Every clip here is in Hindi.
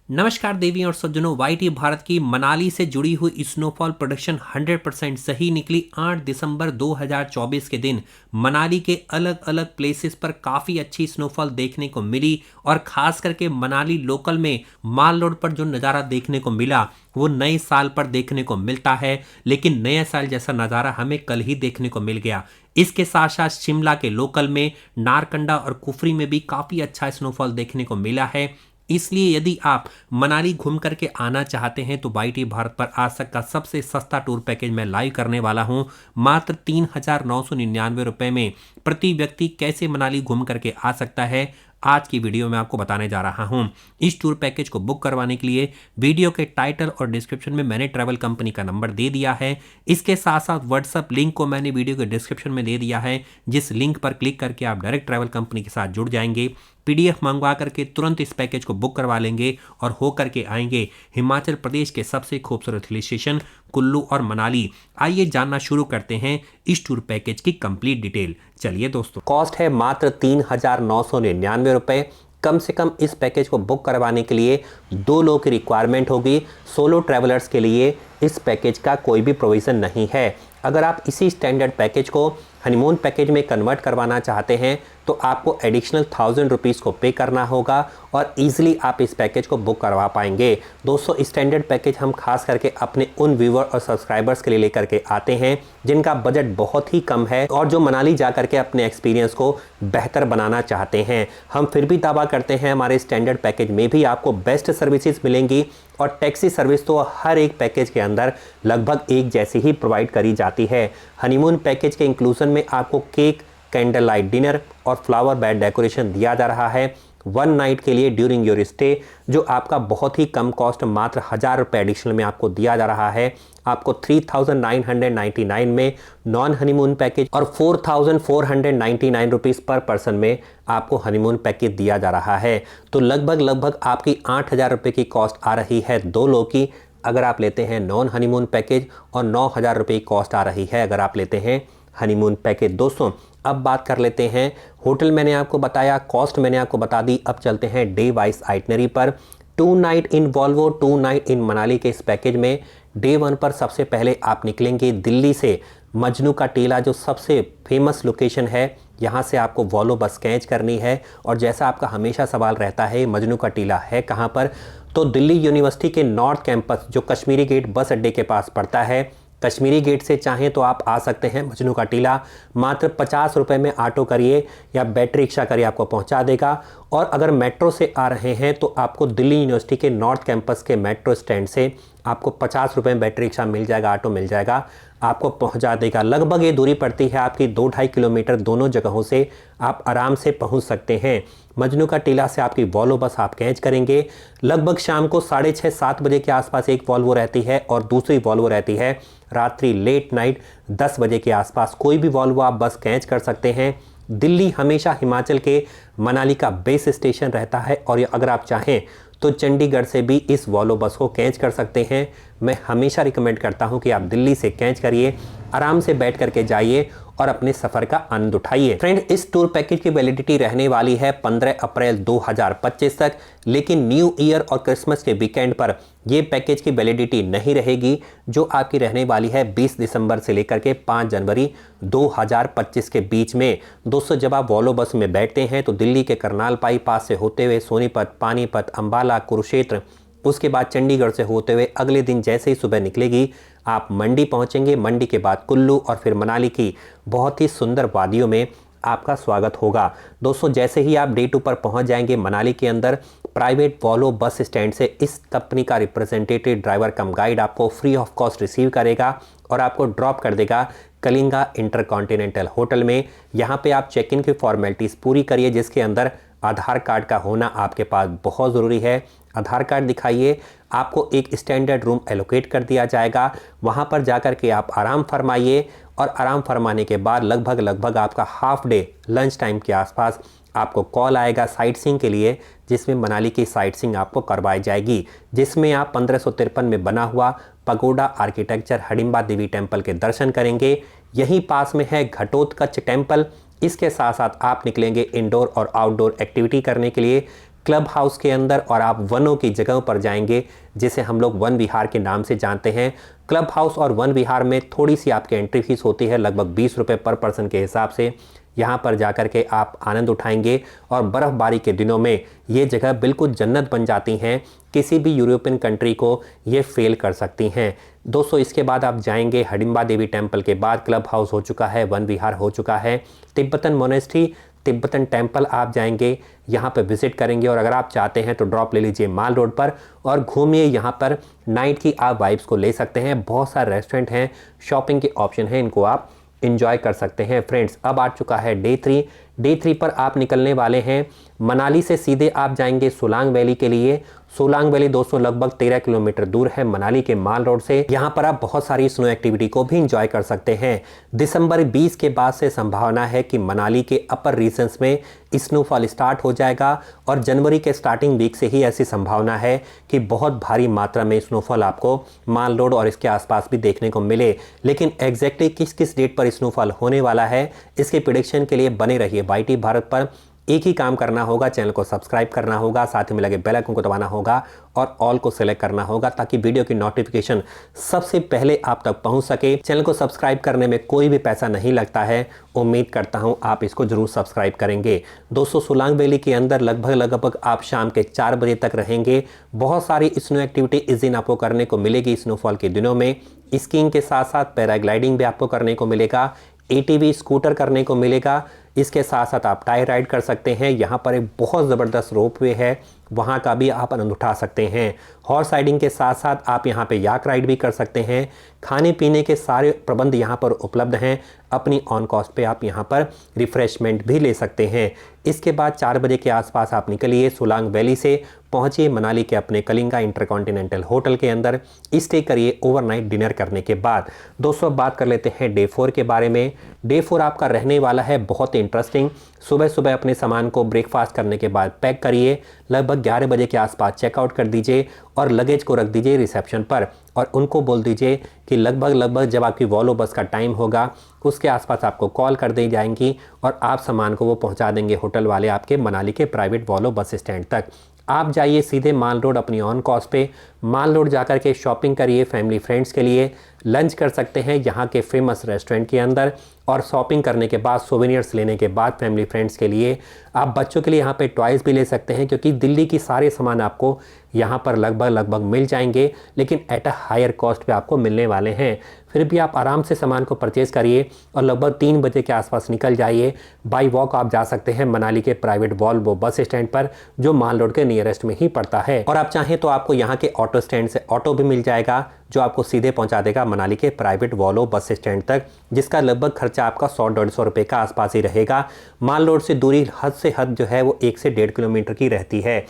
नमस्कार देवी और सज्जनों, वाईटी भारत की मनाली से जुड़ी हुई स्नोफॉल प्रोडक्शन 100% सही निकली। 8 दिसंबर 2024 के दिन मनाली के अलग अलग प्लेसेस पर काफ़ी अच्छी स्नोफॉल देखने को मिली और ख़ास करके मनाली लोकल में माल रोड पर जो नज़ारा देखने को मिला वो नए साल पर देखने को मिलता है, लेकिन नए साल जैसा नज़ारा हमें कल ही देखने को मिल गया। इसके साथ साथ शिमला के लोकल में नारकंडा और कुफरी में भी काफ़ी अच्छा स्नोफॉल देखने को मिला है। इसलिए यदि आप मनाली घूम करके आना चाहते हैं तो वाईटी भारत पर आज तक का सबसे सस्ता टूर पैकेज मैं लाइव करने वाला हूं। मात्र 3,999 रुपये में प्रति व्यक्ति कैसे मनाली घूम करके आ सकता है, आज की वीडियो में आपको बताने जा रहा हूं। इस टूर पैकेज को बुक करवाने के लिए वीडियो के टाइटल और डिस्क्रिप्शन में मैंने ट्रैवल कंपनी का नंबर दे दिया है। इसके साथ साथ व्हाट्सएप लिंक को मैंने वीडियो के डिस्क्रिप्शन में दे दिया है, जिस लिंक पर क्लिक करके आप डायरेक्ट ट्रैवल कंपनी के साथ जुड़ जाएंगे। पीडीएफ मंगवा करके तुरंत इस पैकेज को बुक करवा लेंगे और हो करके आएंगे हिमाचल प्रदेश के सबसे खूबसूरत हिल स्टेशन कुल्लू और मनाली। आइए जानना शुरू करते हैं इस टूर पैकेज की कंप्लीट डिटेल। चलिए दोस्तों, कॉस्ट है मात्र 3,999 रुपये। कम से कम इस पैकेज को बुक करवाने के लिए 2 लोगों की रिक्वायरमेंट होगी। सोलो ट्रैवलर्स के लिए इस पैकेज का कोई भी प्रोविज़न नहीं है। अगर आप इसी स्टैंडर्ड पैकेज को हनीमून पैकेज में कन्वर्ट करवाना चाहते हैं तो आपको एडिशनल 1,000 रुपीज़ को पे करना होगा और ईजिली आप इस पैकेज को बुक करवा पाएंगे। दोस्तों, स्टैंडर्ड पैकेज हम खास करके अपने उन व्यूवर और सब्सक्राइबर्स के लिए लेकर के आते हैं जिनका बजट बहुत ही कम है और जो मनाली जा करके अपने एक्सपीरियंस को बेहतर बनाना चाहते हैं। हम फिर भी दावा करते हैं हमारे स्टैंडर्ड पैकेज में भी आपको बेस्ट सर्विसेज मिलेंगी और टैक्सी सर्विस तो हर एक पैकेज के अंदर लगभग एक जैसी ही प्रोवाइड करी जाती है। हनीमून पैकेज के इंक्लूजन में आपको केक, कैंडल लाइट डिनर और फ्लावर बेड डेकोरेशन दिया जा रहा है 1 नाइट के लिए ड्यूरिंग योर स्टे, जो आपका बहुत ही कम कॉस्ट मात्र 1,000 रुपये एडिशनल में आपको दिया जा रहा है। आपको 3,999 में नॉन हनीमून पैकेज और 4,499 रुपीज़ पर पर्सन में आपको हनीमून पैकेज दिया जा रहा है। तो लगभग आपकी 8,000 रुपये की कॉस्ट आ रही है 2 लोगों की अगर आप लेते हैं नॉन हनीमून पैकेज और 9,000 रुपये की कॉस्ट आ रही है अगर आप लेते हैं हनीमून पैकेज। दोस्तों, अब बात कर लेते हैं होटल। मैंने आपको बताया, कॉस्ट मैंने आपको बता दी। अब चलते हैं डे वाइज आइटनरी पर। 2 night in Volvo, 2 night in Manali के इस पैकेज में डे 1 पर सबसे पहले आप निकलेंगे दिल्ली से मजनू का टीला, जो सबसे फेमस लोकेशन है। यहाँ से आपको वॉल्वो बस कैच करनी है और जैसा आपका हमेशा सवाल रहता है मजनू का टीला है कहाँ पर, तो दिल्ली यूनिवर्सिटी के नॉर्थ कैंपस जो कश्मीरी गेट बस अड्डे के पास पड़ता है। कश्मीरी गेट से चाहें तो आप आ सकते हैं मजनू का टीला। मात्र 50 रुपये में ऑटो करिए या बैटरी रिक्शा करिए, आपको पहुंचा देगा। और अगर मेट्रो से आ रहे हैं तो आपको दिल्ली यूनिवर्सिटी के नॉर्थ कैंपस के मेट्रो स्टैंड से आपको 50 रुपये में बैटरी रिक्शा मिल जाएगा, ऑटो मिल जाएगा, आपको पहुंचा देगा। लगभग ये दूरी पड़ती है आपकी 2-2.5 किलोमीटर। दोनों जगहों से आप आराम से पहुंच सकते हैं। मजनू का टीला से आपकी वॉल्वो बस आप कैच करेंगे। लगभग शाम को 6:30-7 बजे के आसपास एक वॉल्वो रहती है और दूसरी वॉल्वो रहती है रात्रि लेट नाइट 10 बजे के आसपास। कोई भी वॉल्वो आप बस कैच कर सकते हैं। दिल्ली हमेशा हिमाचल के मनाली का बेस स्टेशन रहता है और अगर आप चाहें तो चंडीगढ़ से भी इस वॉल्वो बस को कैच कर सकते हैं। मैं हमेशा रिकमेंड करता हूं कि आप दिल्ली से कैच करिए, आराम से बैठ करके जाइए और अपने सफ़र का आनंद उठाइए। फ्रेंड, इस टूर पैकेज की वैलिडिटी रहने वाली है 15 अप्रैल 2025 तक, लेकिन न्यू ईयर और क्रिसमस के वीकेंड पर यह पैकेज की वैलिडिटी नहीं रहेगी, जो आपकी रहने वाली है 20 दिसंबर से लेकर के 5 जनवरी 2025 के बीच में। दोस्तों, जब आप वॉल्वो बस में बैठते हैं तो दिल्ली के करनाल पाई पास से होते हुए सोनीपत, पानीपत, अंबाला, कुरुक्षेत्र, उसके बाद चंडीगढ़ से होते हुए अगले दिन जैसे ही सुबह निकलेगी आप मंडी पहुंचेंगे। मंडी के बाद कुल्लू और फिर मनाली की बहुत ही सुंदर वादियों में आपका स्वागत होगा। दोस्तों, जैसे ही आप डे 2 पर पहुंच जाएंगे मनाली के अंदर, प्राइवेट वॉल्वो बस स्टैंड से इस कंपनी का रिप्रेजेंटेटिव ड्राइवर कम गाइड आपको फ्री ऑफ कॉस्ट रिसीव करेगा और आपको ड्रॉप कर देगा कलिंगा इंटरकॉन्टिनेंटल होटल में। यहाँ पे आप चेक इन की फॉर्मेलिटीज़ पूरी करिए, जिसके अंदर आधार कार्ड का होना आपके पास बहुत ज़रूरी है। आधार कार्ड दिखाइए, आपको एक स्टैंडर्ड रूम एलोकेट कर दिया जाएगा। वहाँ पर जाकर के आप आराम फरमाइए और आराम फरमाने के बाद लगभग आपका हाफ डे लंच टाइम के आसपास आपको कॉल आएगा साइट सीइंग के लिए, जिसमें मनाली की साइट सीइंग आपको करवाई जाएगी, जिसमें आप 1553 में बना हुआ pagoda architecture Hadimba Devi temple के दर्शन करेंगे। यहीं पास में है घटोत्कच टेम्पल। इसके साथ साथ आप निकलेंगे इंडोर और आउटडोर एक्टिविटी करने के लिए। क्लब हाउस के अंदर और आप वनों की जगहों पर जाएंगे जिसे हम लोग वन विहार के नाम से जानते हैं। क्लब हाउस और वन विहार में थोड़ी सी आपकी एंट्री फीस होती है, लगभग 20 रुपये पर पर्सन के हिसाब से। यहाँ पर जाकर के आप आनंद उठाएंगे और बर्फ़बारी के दिनों में ये जगह बिल्कुल जन्नत बन जाती हैं। किसी भी यूरोपियन कंट्री को ये फेल कर सकती हैं। दोस्तों इसके बाद आप जाएंगे हडिम्बा देवी टेम्पल के बाद क्लब हाउस हो चुका है, वन विहार हो चुका है, तिब्बतन मोनेस्ट्री, तिब्बतन टेम्पल आप जाएंगे, यहाँ पर विजिट करेंगे। और अगर आप चाहते हैं तो ड्रॉप ले लीजिए माल रोड पर और घूमिए। यहाँ पर नाइट की आप वाइब्स को ले सकते हैं। बहुत सारे रेस्टोरेंट हैं, शॉपिंग के ऑप्शन हैं, इनको आप इंजॉय कर सकते हैं। फ्रेंड्स अब आ चुका है डे 3। डे 3 पर आप निकलने वाले हैं मनाली से सीधे आप जाएंगे सोलांग वैली के लिए। सोलांग वैली दोस्तों लगभग 13 किलोमीटर दूर है मनाली के माल रोड से। यहाँ पर आप बहुत सारी स्नो एक्टिविटी को भी इंजॉय कर सकते हैं। दिसंबर 20 के बाद से संभावना है कि मनाली के अपर रीजन्स में स्नोफॉल स्टार्ट हो जाएगा और जनवरी के स्टार्टिंग वीक से ही ऐसी संभावना है कि बहुत भारी मात्रा में स्नोफॉल आपको माल रोड और इसके आसपास भी देखने को मिले। लेकिन एग्जैक्टली किस किस डेट पर स्नोफॉल होने वाला है इसके प्रेडिक्शन के लिए बने रहिए YT भारत पर। एक ही काम करना होगा, चैनल को सब्सक्राइब करना होगा, साथ में लगे बेल आइकन को दबाना होगा और ऑल को सेलेक्ट करना होगा ताकि वीडियो की नोटिफिकेशन सबसे पहले आप तक पहुंच सके। चैनल को सब्सक्राइब करने में कोई भी पैसा नहीं लगता है। उम्मीद करता हूं आप इसको जरूर सब्सक्राइब करेंगे। दोस्तों सोलांग वैली के अंदर लगभग आप शाम के 4 बजे तक रहेंगे। बहुत सारी स्नो एक्टिविटी इस दिन आपको करने को मिलेगी। स्नोफॉल के दिनों में स्कीइंग के साथ साथ पैराग्लाइडिंग भी आपको करने को मिलेगा, ATV स्कूटर करने को मिलेगा। इसके साथ साथ आप टाई राइड कर सकते हैं। यहाँ पर एक बहुत ज़बरदस्त रोपवे है, वहाँ का भी आप आनंद उठा सकते हैं। हॉर्स राइडिंग के साथ साथ आप यहाँ पे याक राइड भी कर सकते हैं। खाने पीने के सारे प्रबंध यहाँ पर उपलब्ध हैं। अपनी ऑन कॉस्ट पे आप यहाँ पर रिफ़्रेशमेंट भी ले सकते हैं। इसके बाद 4 बजे के आसपास आप निकलिए सोलांग वैली से, पहुँचिए मनाली के अपने कलिंगा इंटरकॉन्टिनेंटल होटल के अंदर, स्टे करिए ओवरनाइट डिनर करने के बाद। दोस्तों बात कर लेते हैं डे 4 के बारे में। डे 4 आपका रहने वाला है बहुत इंटरेस्टिंग। सुबह सुबह अपने सामान को ब्रेकफास्ट करने के बाद पैक करिए, लगभग 11 बजे के आसपास चेकआउट कर दीजिए और लगेज को रख दीजिए रिसेप्शन पर और उनको बोल दीजिए कि लगभग जब आपकी वॉल्वो बस का टाइम होगा उसके आसपास आपको कॉल कर दी जाएंगी और आप सामान को वो पहुंचा देंगे होटल वाले आपके मनाली के प्राइवेट वॉल्वो बस स्टैंड तक। आप जाइए सीधे माल रोड अपनी ऑन कॉस्ट पे, माल रोड जाकर के शॉपिंग करिए। फैमिली फ्रेंड्स के लिए लंच कर सकते हैं यहाँ के फेमस रेस्टोरेंट के अंदर और शॉपिंग करने के बाद सोवेनियर्स लेने के बाद फैमिली फ्रेंड्स के लिए आप बच्चों के लिए यहाँ पे टॉयज़ भी ले सकते हैं क्योंकि दिल्ली की सारे सामान आपको यहाँ पर लगभग मिल जाएंगे लेकिन एट अ हायर कॉस्ट पे आपको मिलने वाले हैं। फिर भी आप आराम से सामान को परचेज़ करिए और लगभग 3 बजे के आसपास निकल जाइए। बाई वॉक आप जा सकते हैं मनाली के प्राइवेट वॉल्वो बस स्टैंड पर जो माल रोड के नियरेस्ट में ही पड़ता है। और आप चाहें तो आपको यहाँ के ऑटो स्टैंड से ऑटो भी मिल जाएगा जो आपको सीधे पहुंचा देगा मनाली के प्राइवेट वॉल्वो बस स्टैंड तक, जिसका लगभग खर्चा आपका 100-150 रुपये का आसपास ही रहेगा। माल रोड से दूरी हद से हद जो है वो 1 से 1.5 किलोमीटर की रहती है।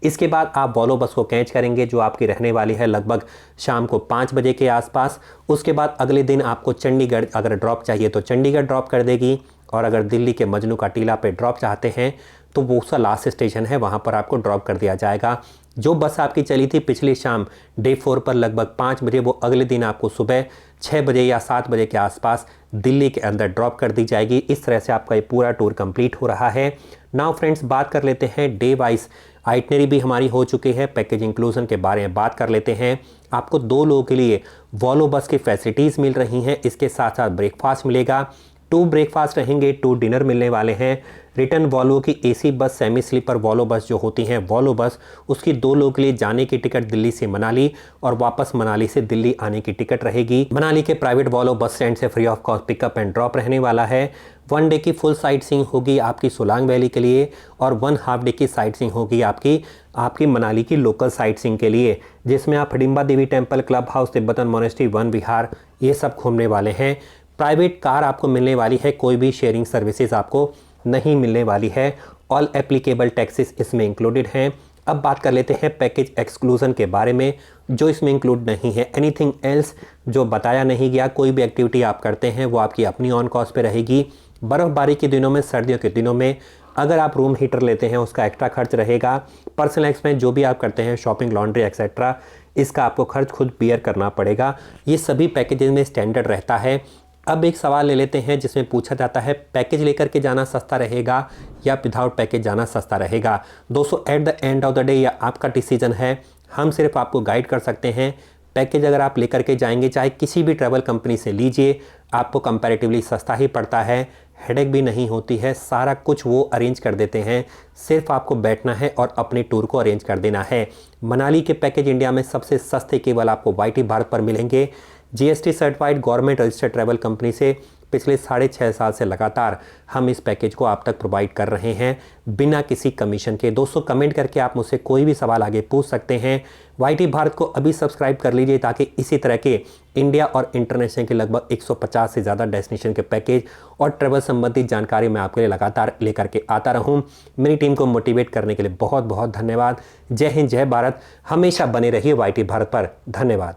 इसके बाद आप वॉल्वो बस को कैच करेंगे जो आपकी रहने वाली है लगभग शाम को 5 बजे के आसपास। उसके बाद अगले दिन आपको चंडीगढ़ अगर ड्रॉप चाहिए तो चंडीगढ़ ड्रॉप कर देगी और अगर दिल्ली के मजनू का टीला पे ड्रॉप चाहते हैं तो वो उसका लास्ट स्टेशन है, वहाँ पर आपको ड्रॉप कर दिया जाएगा। जो बस आपकी चली थी पिछली शाम डे 4 पर लगभग 5 बजे, वो अगले दिन आपको सुबह 6 बजे या 7 बजे के आसपास दिल्ली के अंदर ड्रॉप कर दी जाएगी। इस तरह से आपका ये पूरा टूर कंप्लीट हो रहा है। नाउ फ्रेंड्स बात कर लेते हैं डे वाइज आइटनरी भी हमारी हो चुकी है। पैकेज इंक्लूजन के बारे में बात कर लेते हैं। आपको 2 लोगों के लिए वॉल्वो बस की फैसिलिटीज़ मिल रही हैं। इसके साथ साथ ब्रेकफास्ट मिलेगा, 2 ब्रेकफास्ट रहेंगे, 2 डिनर मिलने वाले हैं। रिटर्न वॉल्वो की AC बस, सेमी स्लीपर वॉल्वो बस जो होती हैं वॉल्वो बस, उसकी 2 लोगों के लिए जाने की टिकट दिल्ली से मनाली और वापस मनाली से दिल्ली आने की टिकट रहेगी। मनाली के प्राइवेट वॉल्वो बस स्टैंड से free of cost pickup and drop रहने वाला है। 1 डे की फुल साइट सीइंग होगी आपकी सोलांग वैली के लिए और 1 हाफ डे की साइट सीइंग होगी आपकी मनाली की लोकल साइट सीइंग के लिए, जिसमें आप Hadimba Devi temple, club house, Tibetan monastery, Van Vihar ये सब घूमने वाले हैं। प्राइवेट कार आपको मिलने वाली है, कोई भी शेयरिंग सर्विसेज आपको नहीं मिलने वाली है। ऑल एप्लीकेबल टैक्सेस इसमें इंक्लूडेड हैं। अब बात कर लेते हैं पैकेज एक्सक्लूजन के बारे में जो इसमें इंक्लूड नहीं है। एनीथिंग एल्स जो बताया नहीं गया, कोई भी एक्टिविटी आप करते हैं वो आपकी अपनी ऑन कॉस्ट पे रहेगी। बर्फ़बारी के दिनों में, सर्दियों के दिनों में अगर आप रूम हीटर लेते हैं उसका एक्स्ट्रा खर्च रहेगा। पर्सनल एक्सपेंस जो भी आप करते हैं, शॉपिंग, लॉन्ड्री एक्सेट्रा, इसका आपको खर्च खुद बियर करना पड़ेगा। ये सभी पैकेजेस में स्टैंडर्ड रहता है। अब एक सवाल ले लेते हैं जिसमें पूछा जाता है पैकेज लेकर के जाना सस्ता रहेगा या विदाउट पैकेज जाना सस्ता रहेगा। दोस्तों at the end of the day यह आपका डिसीजन है, हम सिर्फ आपको गाइड कर सकते हैं। पैकेज अगर आप लेकर के जाएंगे चाहे किसी भी ट्रैवल कंपनी से लीजिए, आपको कंपैरेटिवली सस्ता ही पड़ता है, हेडेक भी नहीं होती है, सारा कुछ वो अरेंज कर देते हैं, सिर्फ आपको बैठना है और अपने टूर को अरेंज कर देना है। मनाली के पैकेज इंडिया में सबसे सस्ते केवल आपको वाईटी भारत पर मिलेंगे। GST certified government registered travel company से पिछले 6.5 साल से लगातार हम इस पैकेज को आप तक प्रोवाइड कर रहे हैं बिना किसी कमीशन के। दोस्तों कमेंट करके आप मुझसे कोई भी सवाल आगे पूछ सकते हैं। वाईटी भारत को अभी सब्सक्राइब कर लीजिए ताकि इसी तरह के इंडिया और इंटरनेशनल के लगभग 150 से ज़्यादा डेस्टिनेशन के पैकेज और ट्रैवल संबंधित जानकारी मैं आपके लिए लगातार लेकर के आता रहूं। मेरी टीम को मोटिवेट करने के लिए बहुत बहुत धन्यवाद। जय हिंद, जय भारत। हमेशा बने रहिए वाईटी भारत पर। धन्यवाद।